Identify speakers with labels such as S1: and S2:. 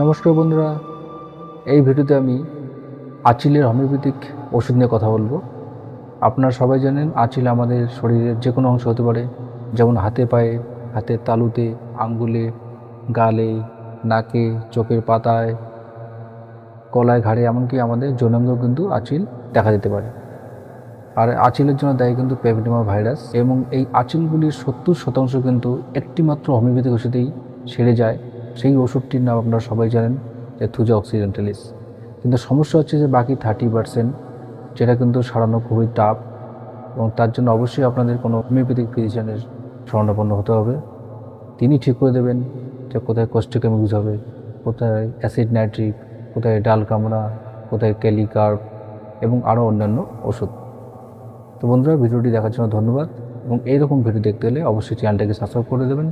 S1: নমস্কার বন্ধুরা, এই ভিডিওতে আমি আঁচিলের হোমিওপ্যাথিক ওষুধ নিয়ে কথা বলবো। আপনারা সবাই জানেন আঁচিল আমাদের শরীরের যে কোনো অংশ হতে পারে, যেমন হাতে পায়ে, হাতের তালুতে, আঙ্গুলে, গালে, নাকে, চোখের পাতায়, গলায়, ঘাড়ে, এমনকি আমাদের যৌনাঙ্গেও কিন্তু আঁচিল দেখা যেতে পারে। আর আঁচিলের জন্য দায়ী কিন্তু প্যাপিলোমা ভাইরাস, এবং এই আঁচিলগুলির 70% কিন্তু একটিমাত্র হোমিওপ্যাথিক ওষুধেই সেরে যায়। সেই ওষুধটির নাম আপনারা সবাই জানেন, যে থুজা অক্সিডেন্টালিস। কিন্তু সমস্যা হচ্ছে যে বাকি 30%, যেটা কিন্তু সারানো খুবই টাফ, এবং তার জন্য অবশ্যই আপনাদের কোনো হোমিওপ্যাথিক ফিজিশিয়ানের শরণাপন্ন হতে হবে। তিনি ঠিক করে দেবেন যে কোথায় কোস্টিকাম ইউজ হবে, কোথায় অ্যাসিড নাইট্রিক, কোথায় ডাল কামড়া, কোথায় ক্যালিকার্ব, এবং আরও অন্যান্য ওষুধ। তো বন্ধুরা, ভিডিওটি দেখার জন্য ধন্যবাদ, এবং এইরকম ভিডিও দেখতে হলে অবশ্যই চ্যানেলটাকে সাবস্ক্রাইব করে দেবেন।